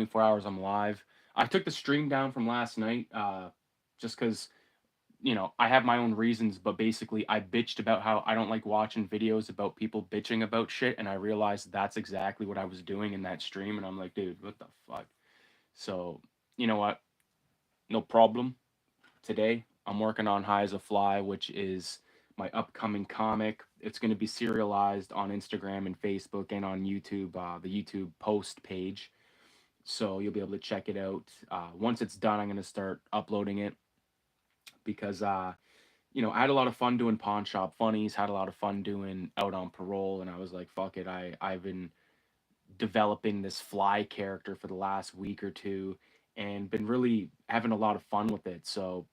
24 hours I'm live. I took the stream down from last night, just because, I have my own reasons, but basically I bitched about how I don't like watching videos about people bitching about shit, and I realized that's exactly what I was doing in that stream, and I'm like, dude, what the fuck? So, you know what? No problem. Today, I'm working on High as a Fly, which is my upcoming comic. It's going to be serialized on Instagram and Facebook and on YouTube, the YouTube post page. So you'll be able to check it out. Once it's done, I'm going to start uploading it because, I had a lot of fun doing pawn shop funnies, had a lot of fun doing out on parole, and I was like, fuck it. I've been developing this fly character for the last week or two and been really having a lot of fun with it. So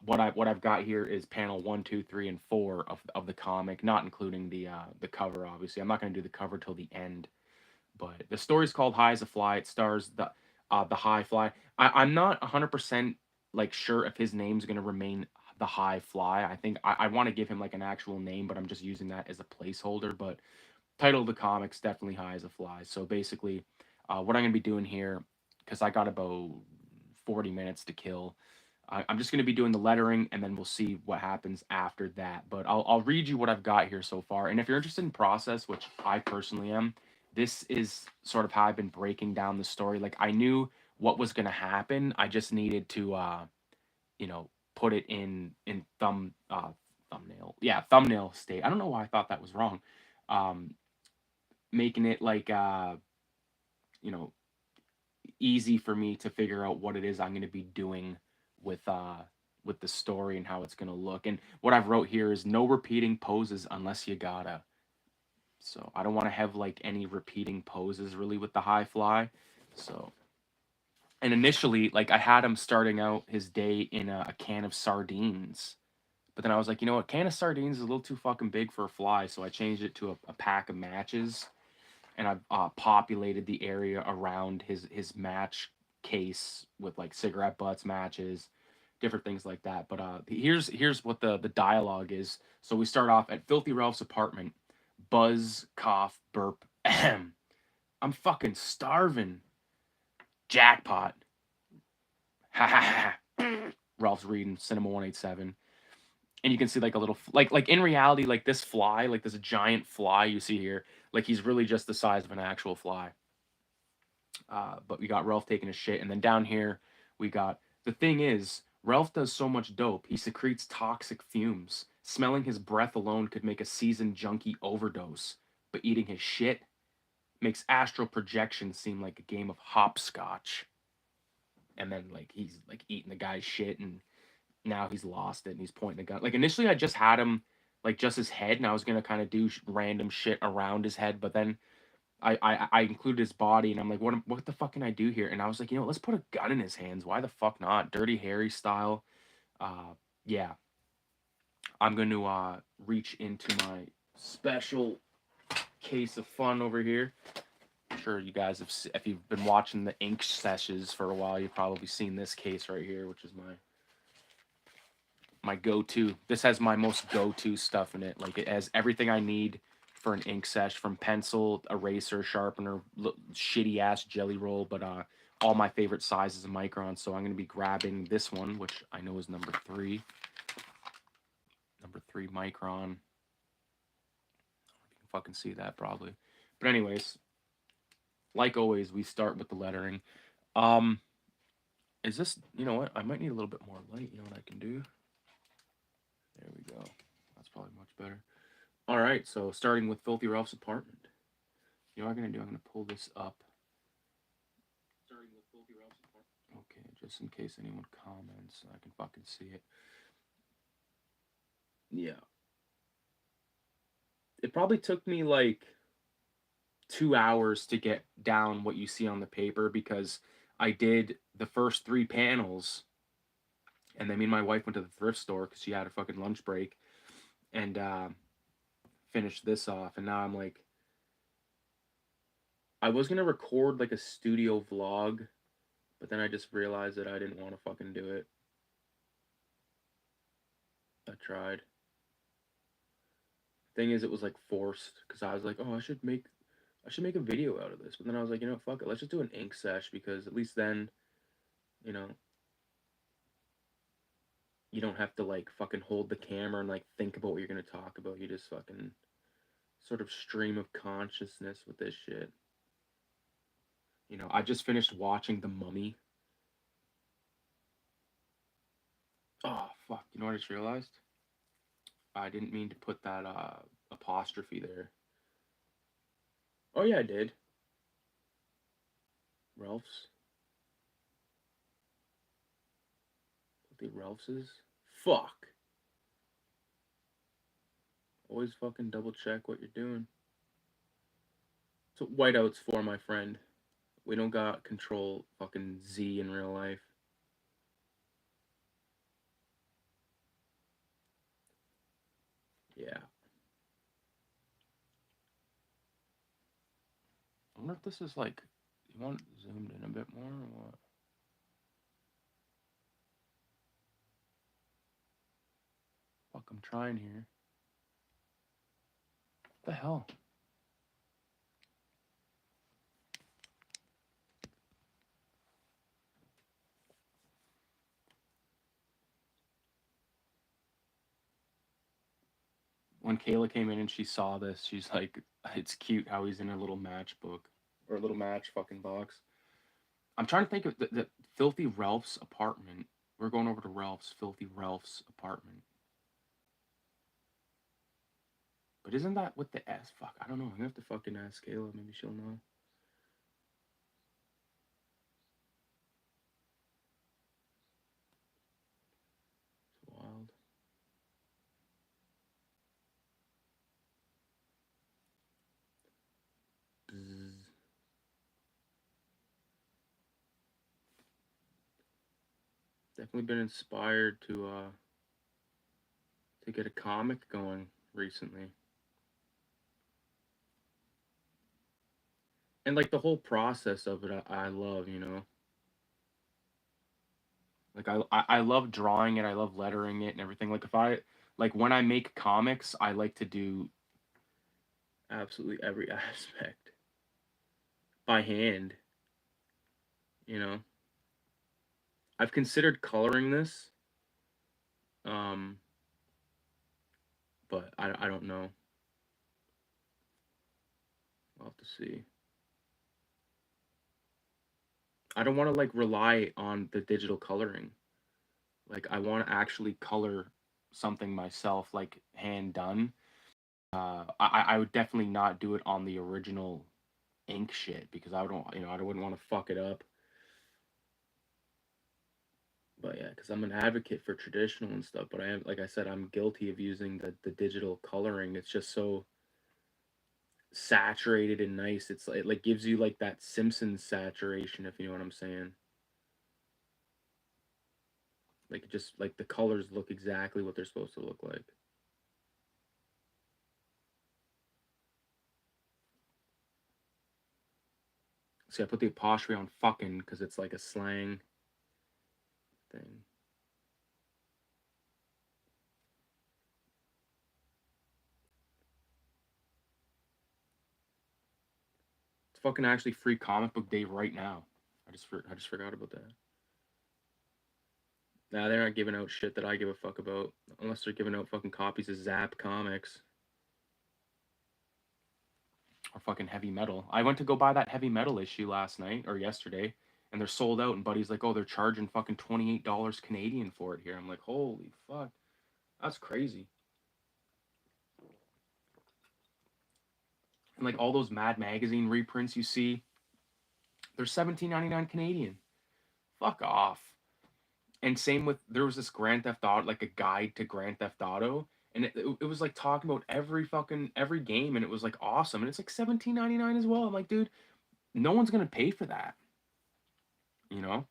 what I've got here is panel one, two, three, and four of the comic, not including the cover. Obviously, I'm not going to do the cover till the end. But the story's called High as a Fly. It stars the High Fly. I'm not 100% like sure if his name's going to remain the High Fly. I think I want to give him like an actual name, but I'm just using that as a placeholder. But title of the comics definitely High as a Fly. So basically, what I'm going to be doing here, because I got about 40 minutes to kill. I'm just going to be doing the lettering, and then we'll see what happens after that. But I'll read you what I've got here so far. And if you're interested in process, which I personally am, this is sort of how I've been breaking down the story. Like I knew what was going to happen. I just needed to, put it in thumbnail. Yeah, thumbnail state. I don't know why I thought that was wrong. Um, Making it like you know easy for me to figure out what it is I'm going to be doing with uh with the story and how it's going to look. And what I've wrote here is no repeating poses unless you gotta. So I don't want to have like any repeating poses really with the High Fly. So, and initially, like I had him starting out his day in a can of sardines. But then I was like, you know what, can of sardines is a little too fucking big for a fly, so I changed it to a pack of matches, and I've populated the area around his match case with like cigarette butts, matches, different things like that. But here's what the dialogue is. So we start off at Filthy Ralph's apartment. Buzz, cough, burp. Ahem. I'm fucking starving. Jackpot. Ha ha ha. Ralph's reading Cinema 187. And you can see like a little like in reality, like this fly, like this giant fly you see here, like he's really just the size of an actual fly. But we got Ralph taking a shit, and then down here we got the thing is Ralph does so much dope he secretes toxic fumes. Smelling his breath alone could make a seasoned junkie overdose, but eating his shit makes astral projection seem like a game of hopscotch. And then like he's like eating the guy's shit, and now he's lost it and he's pointing the gun. Like initially I just had him like just his head, and I was gonna kind of do random shit around his head, but then I included his body, and I'm like, what the fuck can I do here? And I was like, let's put a gun in his hands. Why the fuck not? Dirty Harry style. Yeah, I'm going to reach into my special case of fun over here. I'm sure you guys have, if you've been watching the ink sessions for a while, you've probably seen this case right here, which is my go-to. This has my most go-to stuff in it. Like it has everything I need for an ink sesh, from pencil, eraser, sharpener, shitty ass jelly roll, but all my favorite sizes of microns. So I'm gonna be grabbing this one, which I know is number 3. Number 3 micron. I don't know if you can fucking see that probably. But anyways, like always, we start with the lettering. Um, is this, you know what? I might need a little bit more light. You know what I can do? There we go. That's probably much better. All right, so starting with Filthy Ralph's apartment. You know what I'm gonna do? I'm gonna pull this up. Starting with Filthy Ralph's apartment. Okay, just in case anyone comments, I can fucking see it. Yeah. It probably took me like 2 hours to get down what you see on the paper, because I did the first 3 panels, and then me and my wife went to the thrift store because she had a fucking lunch break, and finished this off. And now I'm like, I was gonna record like a studio vlog, but then I just realized that I didn't want to fucking do it. I tried. Thing is, it was like forced, because I was like, oh, I should make I should make a video out of this, but then I was like, you know, fuck it, let's just do an ink sesh, because at least then, you know, you don't have to like fucking hold the camera and like think about what you're gonna talk about. You just fucking sort of stream of consciousness with this shit. You know, I just finished watching The Mummy. Oh fuck! You know what I just realized? I didn't mean to put that apostrophe there. Oh yeah, I did. Ralph's. The Ralph's. Fuck. Always fucking double check what you're doing. That's what whiteout's for, my friend. We don't got control fucking Z in real life. Yeah. I wonder if this is like, you want zoomed in a bit more or what? Fuck, I'm trying here. What the hell? When Kayla came in and she saw this, she's like, it's cute how he's in a little matchbook or a little match fucking box. I'm trying to think of the Filthy Ralph's apartment. We're going over to Ralph's, Filthy Ralph's apartment. But isn't that with the S? Fuck, I don't know. I'm gonna have to fucking ask Kayla. Maybe she'll know. It's wild. Bzz. Definitely been inspired to get a comic going recently. And like the whole process of it, I love, you know. Like I love drawing it. I love lettering it and everything. Like if I like when I make comics, I like to do absolutely every aspect by hand. You know, I've considered coloring this, um, but I don't know. I'll have to see. I don't want to like rely on the digital coloring. Like I want to actually color something myself, like hand done. I would definitely not do it on the original ink shit because I don't, you know, I wouldn't want to fuck it up. But yeah, because I'm an advocate for traditional and stuff, but I am, like I said, I'm guilty of using the digital coloring. It's just so saturated and nice. It like gives you like that Simpsons saturation, if you know what I'm saying. Like just like the colors look exactly what they're supposed to look like. See, I put the apostrophe on fucking because it's like a slang thing. It's fucking actually free comic book day right now. I just forgot about that. Nah, they're not giving out shit that I give a fuck about unless they're giving out fucking copies of Zap Comics or fucking Heavy Metal. I went to go buy that Heavy Metal issue last night or yesterday, and they're sold out. And Buddy's like, "Oh, they're charging fucking $28 Canadian for it here." I'm like, "Holy fuck, that's crazy!" And like all those Mad Magazine reprints you see, they're 17.99 Canadian. Fuck off. And same with there was this Grand Theft Auto, like a guide to Grand Theft Auto, and it was like talking about every game, and it was like awesome, and it's like 17.99 as well. I'm like, dude, no one's gonna pay for that, you know.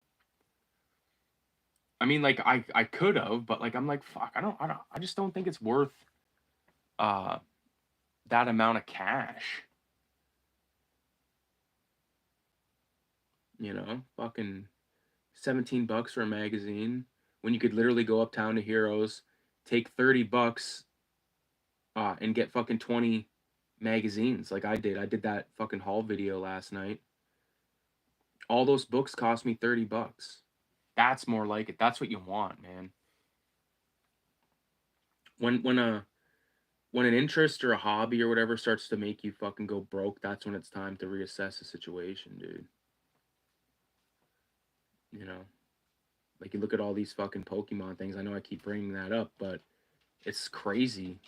I mean, like I could have, but like I'm like fuck, I just don't think it's worth uh that amount of cash, you know. Fucking $17 for a magazine when you could literally go uptown to Heroes, take $30 and get fucking 20 magazines like I did. I did that fucking haul video last night. All those books cost me $30. That's more like it. That's what you want, man. When when an interest or a hobby or whatever starts to make you fucking go broke, that's when it's time to reassess the situation, dude. You know, like you look at all these fucking Pokemon things. I know I keep bringing that up, but it's crazy.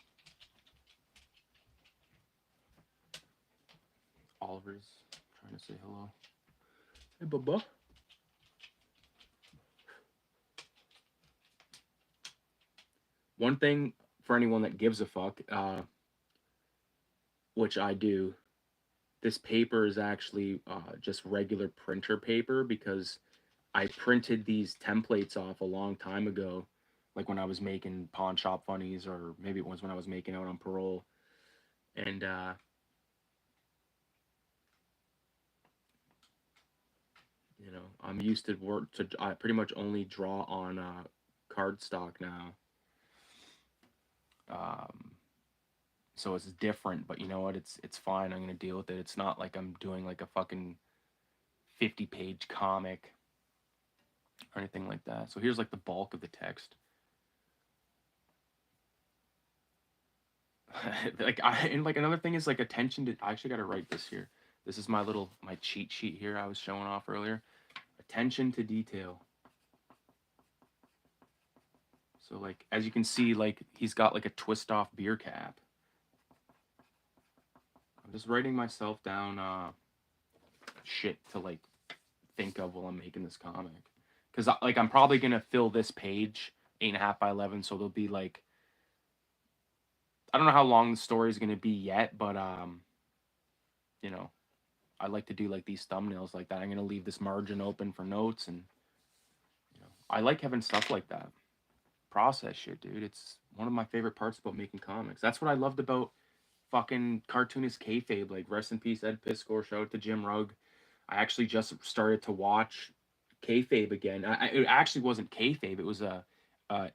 Oliver's trying to say hello. Hey, Bubba. One thing for anyone that gives a fuck, which I do, this paper is actually just regular printer paper because I printed these templates off a long time ago, like when I was making pawn shop funnies, or maybe it was when I was making Out on Parole. And you know, I'm used to work to. I pretty much only draw on cardstock now. Um, so it's different, but you know what? It's fine. I'm gonna deal with it. It's not like I'm doing like a fucking 50-page comic or anything like that. So here's like the bulk of the text. And like another thing is like attention to. I actually got to write this here. This is my cheat sheet here I was showing off earlier. Attention to detail. So like as you can see, like he's got like a twist off beer cap. I'm just writing myself down shit to like think of while I'm making this comic. Because like I'm probably gonna fill this page 8.5 by 11, so there'll be like I don't know how long the story is gonna be yet, but you know, I like to do like these thumbnails like that. I'm gonna leave this margin open for notes, and you know, I like having stuff like that. Process shit, dude. It's one of my favorite parts about making comics. That's what I loved about fucking cartoonist kayfabe. Like rest in peace, Ed Piskor. Shout out to Jim Rugg. I actually just started to watch kayfabe again. It actually wasn't kayfabe. It was a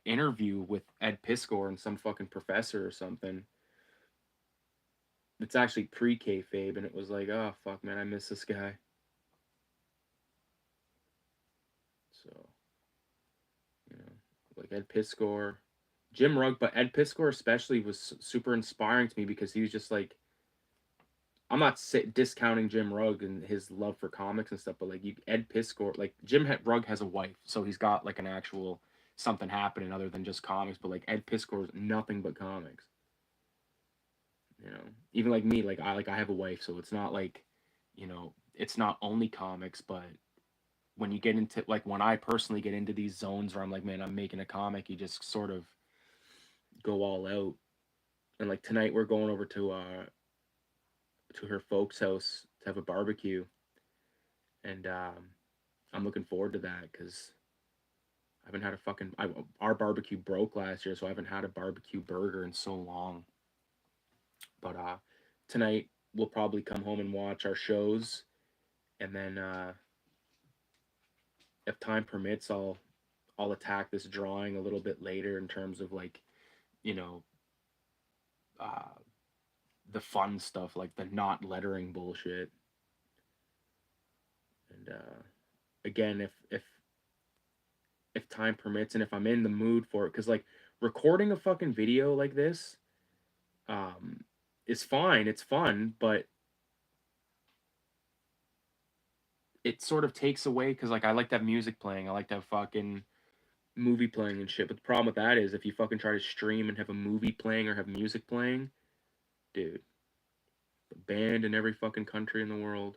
interview with Ed Piskor and some fucking professor or something. It's actually pre kayfabe, and it was like, oh fuck, man, I miss this guy. So you know, like Ed Piskor, Jim Rugg, but Ed Piskor especially was super inspiring to me because he was just like, I'm not discounting Jim Rugg and his love for comics and stuff, but like Ed Piskor, like Rugg has a wife, so he's got like an actual something happening other than just comics. But like Ed Piskor is nothing but comics. You know, even like me, I have a wife, so it's not like, you know, it's not only comics, but when you get into like when I personally get into these zones where I'm like, man, I'm making a comic, you just sort of go all out. And like tonight we're going over to her folks' house to have a barbecue, and I'm looking forward to that because I haven't had a fucking our barbecue broke last year, so I haven't had a barbecue burger in so long. But tonight we'll probably come home and watch our shows, and then if time permits, I'll attack this drawing a little bit later in terms of like, you know, uh, the fun stuff like the not lettering bullshit. And again, if time permits and if I'm in the mood for it, because like recording a fucking video like this, um, is fine. It's fun, but it sort of takes away because like I like to have music playing. I like to have fucking movie playing and shit. But the problem with that is if you fucking try to stream and have a movie playing or have music playing, dude, banned in every fucking country in the world.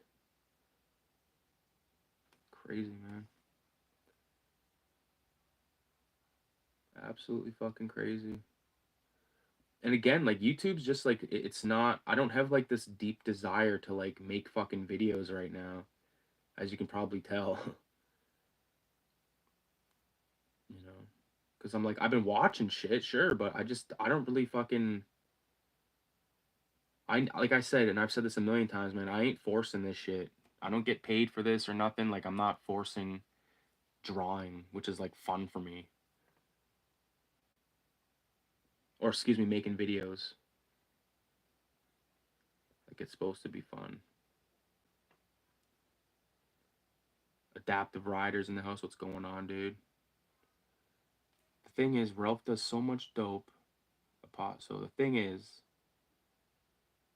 Crazy, man. Absolutely fucking crazy. And again, like YouTube's just like it's not. I don't have like this deep desire to like make fucking videos right now, as you can probably tell. You know, because I'm like I've been watching shit, sure, but I don't really fucking. I like I said, and I've said this a million times, man. I ain't forcing this shit. I don't get paid for this or nothing. Like I'm not forcing drawing, which is like fun for me, or excuse me, making videos. Like it's supposed to be fun. Adaptive riders in the house. What's going on, dude? The thing is, Ralph does so much dope. So the thing is,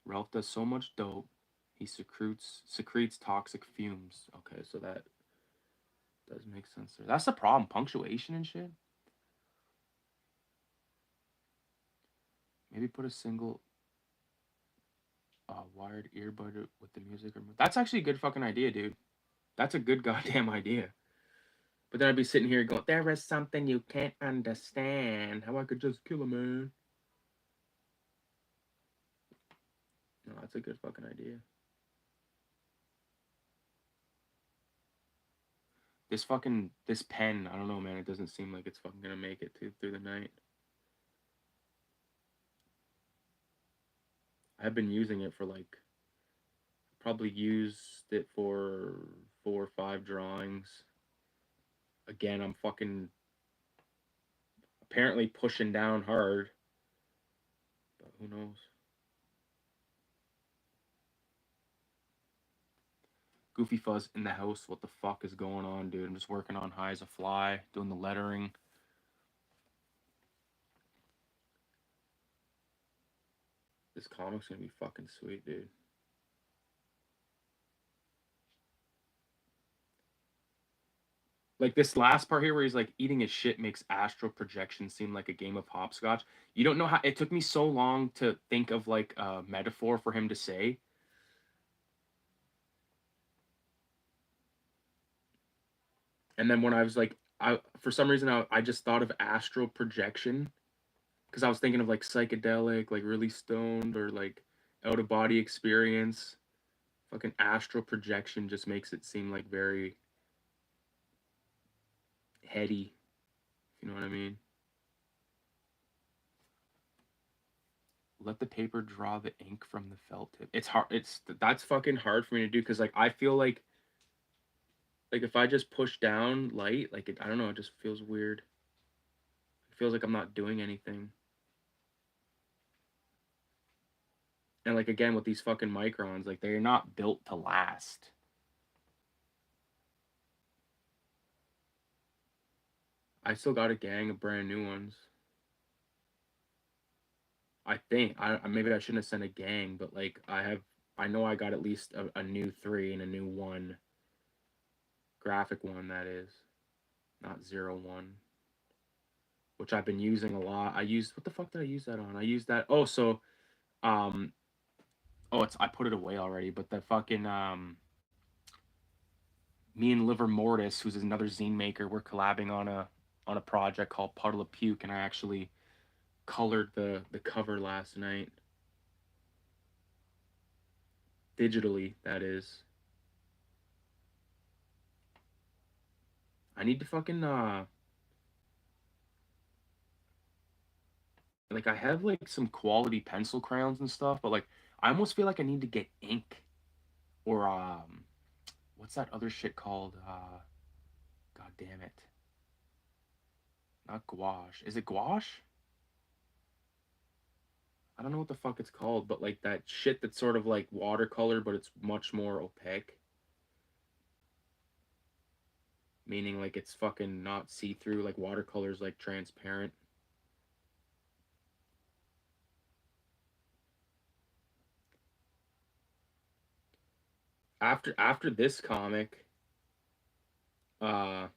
Ralph does so much dope. He secretes toxic fumes. Okay, so that does make sense there. That's the problem. Punctuation and shit. Maybe put a single wired earbud with the music. That's actually a good fucking idea, dude. That's a good goddamn idea. But then I'd be sitting here going, there is something you can't understand. How I could just kill a man. No, that's a good fucking idea. This pen, I don't know, man. It doesn't seem like it's fucking gonna make it through the night. I've been using it for like, probably used it for 4 or 5 drawings. Again, I'm fucking apparently pushing down hard. But who knows? Goofy Fuzz in the house. What the fuck is going on, dude? I'm just working on High as a Fly, doing the lettering. This comic's gonna be fucking sweet, dude. Like this last part here where he's like eating his shit makes astral projection seem like a game of hopscotch. You don't know how it took me so long to think of like a metaphor for him to say. And then when I was like, for some reason I just thought of astral projection because I was thinking of like psychedelic, like really stoned or like out of body experience. Fucking astral projection just makes it seem like very heady, if you know what I mean. Let the paper draw the ink from the felt tip. It's hard. That's fucking hard for me to do because like I feel like if I just push down light, like I don't know, it just feels weird. It feels like I'm not doing anything. And like again with these fucking microns, like they're not built to last. I still got a gang of brand new ones. I think I maybe I shouldn't have sent a gang, but like I know I got at least a new 3 and a new 1 graphic one that is not 01, which I've been using a lot. I used what the fuck did I use that on? I used that. Um it's I put it away already, but the fucking me and Liver Mortis, who's another zine maker, we're collabing on a project called Puddle of Puke, and I actually colored the cover last night digitally. That is. I need to fucking like I have like some quality pencil crayons and stuff, but like I almost feel like I need to get ink or what's that other shit called? God damn it. Not gouache. Is it gouache? I don't know what the fuck it's called, but like that shit that's sort of like watercolor, but it's much more opaque. Meaning like it's fucking not see-through, like watercolor's like transparent. After this comic, uh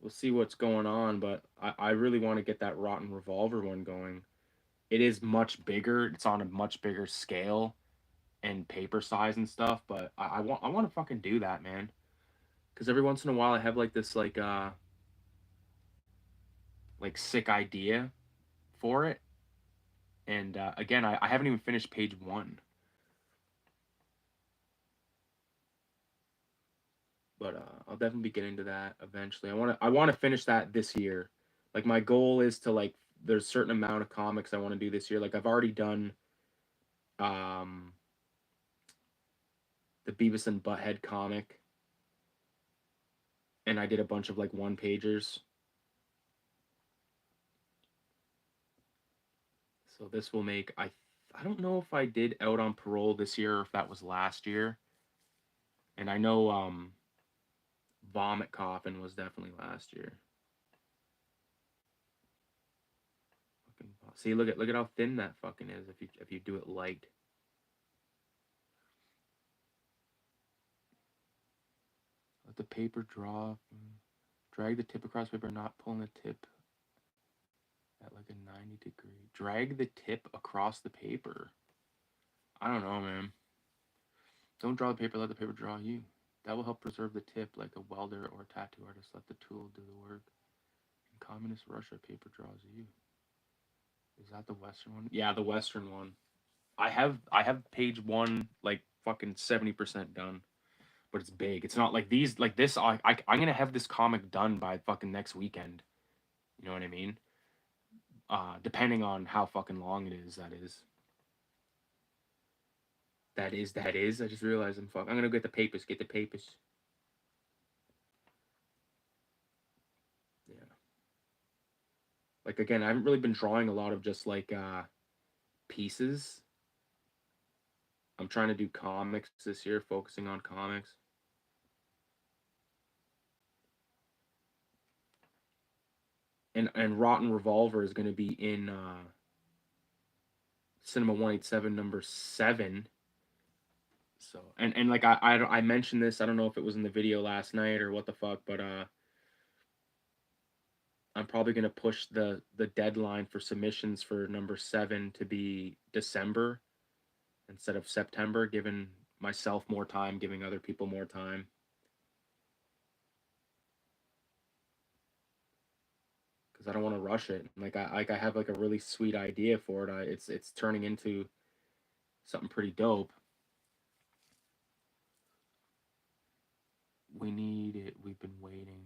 we'll see what's going on, but I really want to get that Rotten Revolver one going. It is much bigger. It's on a much bigger scale and paper size and stuff, but I want to fucking do that, man. Because every once in a while I have like this like sick idea for it, and again I haven't even finished page 1, but I'll definitely be getting to that eventually. I want to finish that this year. Like my goal is to like there's a certain amount of comics I want to do this year. Like I've already done um the Beavis and Butthead comic, and I did a bunch of like 1-pagers. So this will make I don't know if I did Out on Parole this year or if that was last year. And I know Vomit Coffin was definitely last year. See, look at how thin that fucking is if you do it light. Let the paper drop. Drag the tip across paper, not pulling the tip at like a 90-degree. Drag the tip across the paper. I don't know, man. Don't draw the paper, let the paper draw you. That will help preserve the tip like a welder or a tattoo artist. Let the tool do the work. In communist Russia, paper draws you. Is that the Western one? Yeah, the Western one. I have page one like fucking 70% done, but it's big. It's not like these like this. I'm gonna have this comic done by fucking next weekend. You know what I mean? Depending on how fucking long it is. That is. That is. I just realized I'm gonna get the papers. Get the papers. Yeah. Like again, I haven't really been drawing a lot of just like pieces. I'm trying to do comics this year, focusing on comics. And Rotten Revolver is going to be in Cinema 187 number 7. So and like I mentioned this, I don't know if it was in the video last night or what the fuck, but I'm probably going to push the deadline for submissions for number 7 to be December instead of September, giving myself more time, giving other people more time. Because I don't want to rush it. I have like a really sweet idea for it. It's turning into something pretty dope. We need it. We've been waiting.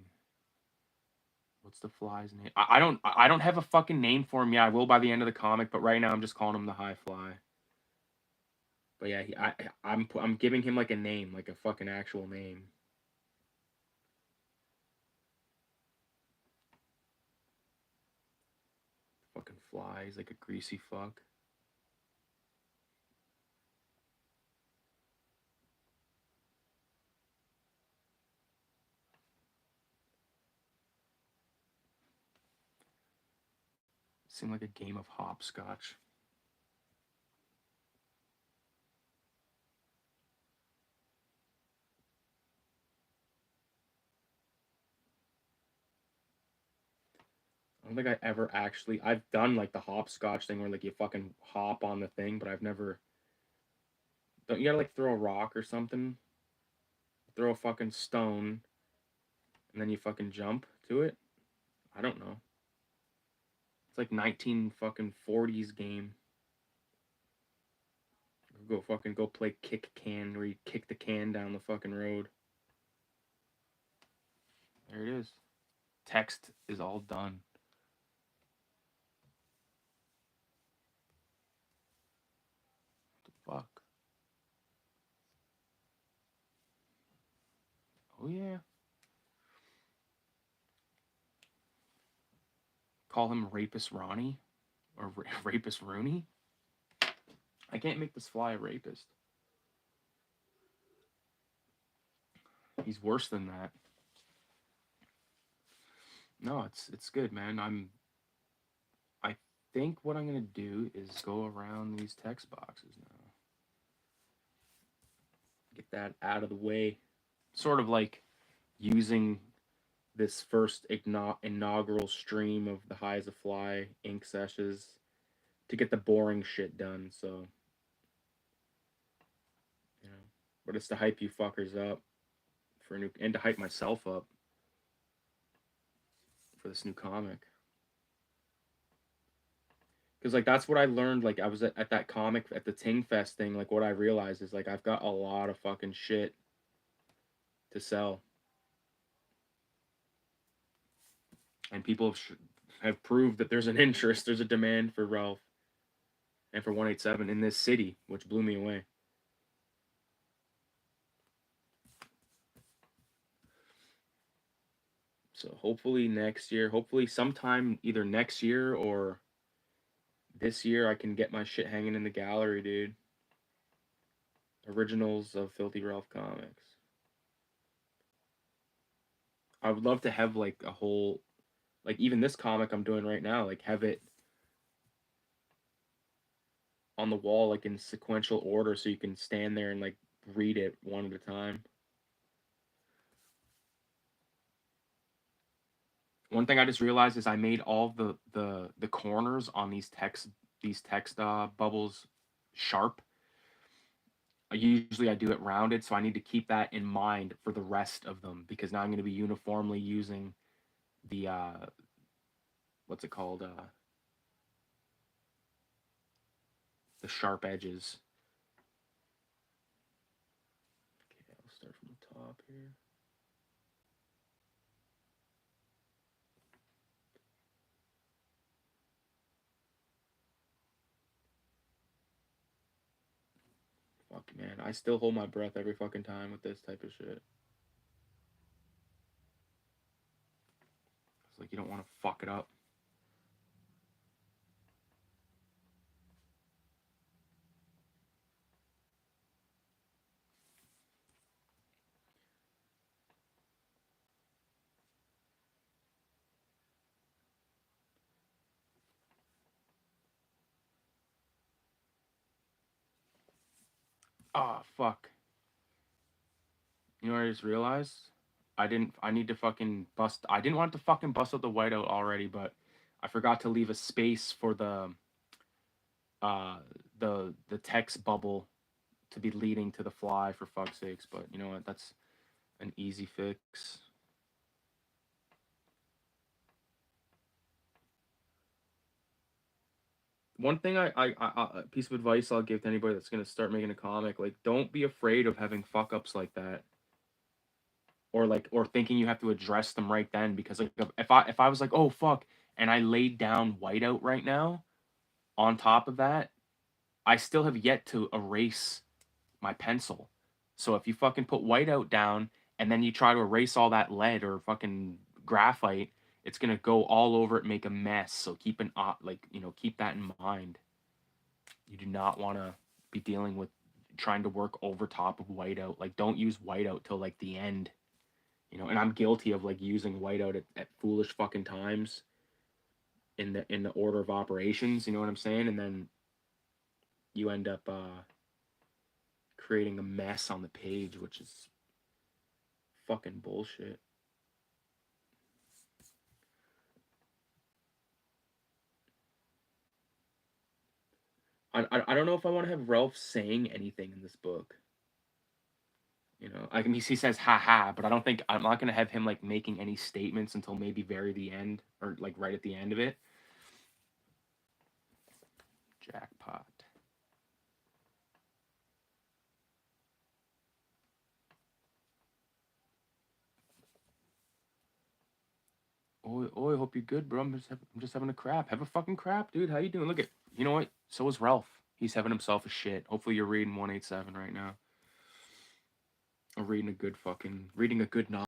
What's the fly's name? I don't have a fucking name for him yet. I will by the end of the comic, but right now I'm just calling him the High Fly. But yeah, I'm giving him like a name, like a fucking actual name. Fucking fly. He's like a greasy fuck. Seemed like a game of hopscotch. I don't think I ever actually. I've done like the hopscotch thing where like you fucking hop on the thing, but I've never. Don't you gotta like throw a rock or something? Throw a fucking stone, and then you fucking jump to it? I don't know. It's like 19 fucking 40s game. Go play kick can where you kick the can down the fucking road. There it is. Text is all done. What the fuck? Oh yeah. Call him Rapist Ronnie or Rapist Rooney. I can't make this fly a rapist. He's worse than that. No, it's good, man. I think what I'm gonna do is go around these text boxes now. Get that out of the way. Sort of like using this first inaugural stream of the Highs of Fly ink sessions to get the boring shit done. So, you know, but it's to hype you fuckers up for a new and to hype myself up for this new comic. Because like that's what I learned. Like I was at that comic at the Ting Fest thing. Like what I realized is like I've got a lot of fucking shit to sell, and people have proved that there's an interest, there's a demand for Ralph and for 187 in this city, which blew me away. So hopefully next year, hopefully sometime either next year or this year I can get my shit hanging in the gallery, dude. Originals of Filthy Ralph comics. I would love to have like a whole, like even this comic I'm doing right now, like have it on the wall like in sequential order so you can stand there and like read it one at a time. One thing I just realized is I made all the corners on these text bubbles sharp. Usually I do it rounded, so I need to keep that in mind for the rest of them because now I'm going to be uniformly using the what's it called, the sharp edges. Okay, I'll start from the top here. Fuck, man, I still hold my breath every fucking time with this type of shit. It's like you don't want to fuck it up. Ah, fuck. You know what I just realized? I need to fucking bust. I didn't want to fucking bust out the whiteout already, but I forgot to leave a space for uh the text bubble to be leading to the fly for fuck's sakes. But you know what? That's an easy fix. One thing a piece of advice I'll give to anybody that's gonna start making a comic, like don't be afraid of having fuck ups like that, or thinking you have to address them right then because like if I was like, oh fuck, and I laid down whiteout right now on top of that, I still have yet to erase my pencil. So if you fucking put whiteout down and then you try to erase all that lead or fucking graphite, it's gonna go all over it, make a mess. So keep that in mind. You do not want to be dealing with trying to work over top of whiteout. Like don't use whiteout till like the end. And I'm guilty of like using whiteout at foolish fucking times in the order of operations, you know what I'm saying? And then you end up creating a mess on the page, which is fucking bullshit. I don't know if I want to have Ralph saying anything in this book. He says "ha ha," but I'm not gonna have him like making any statements until maybe very the end or like right at the end of it. Jackpot. Oh, I hope you're good, bro. I'm just having a crap. Have a fucking crap, dude. How you doing? You know what? So is Ralph. He's having himself a shit. Hopefully you're reading 187 right now. Or reading a good novel.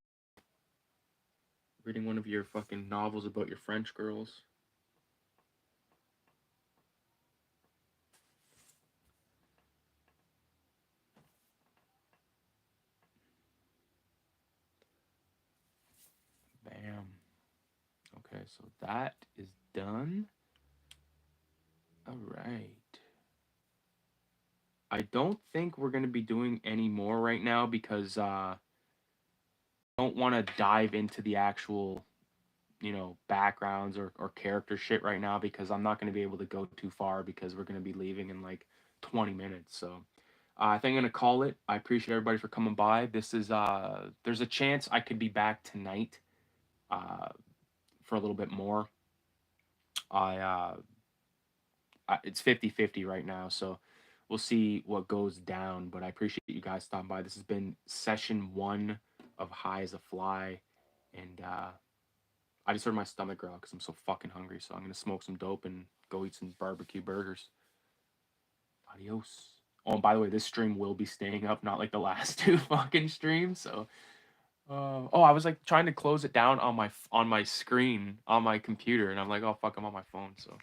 Reading one of your fucking novels about your French girls. Bam. Okay, so that is done. All right. I don't think we're going to be doing any more right now because I don't want to dive into the actual, backgrounds or character shit right now because I'm not going to be able to go too far because we're going to be leaving in like 20 minutes. So I think I'm going to call it. I appreciate everybody for coming by. There's a chance I could be back tonight uh, for a little bit more. I It's 50-50 right now, so we'll see what goes down. But I appreciate you guys stopping by. This has been session 1 of High as a Fly, and I just heard my stomach growl because I'm so fucking hungry. So I'm gonna smoke some dope and go eat some barbecue burgers. Adios. Oh, and by the way, this stream will be staying up, not like the last 2 fucking streams. So, I was like trying to close it down on my screen on my computer, and I'm like, oh fuck, I'm on my phone. So.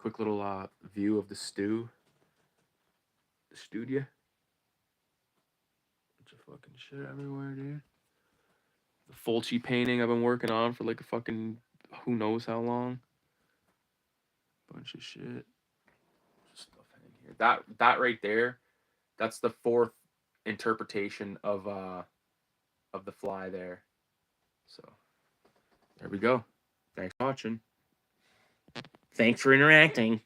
quick little view of the studio. Bunch of fucking shit everywhere, dude. The Fulci painting I've been working on for like a fucking who knows how long. Bunch of shit. Stuff hanging here. That right there, that's the fourth interpretation of the fly there. So there we go. Thanks for watching. Thanks for interacting.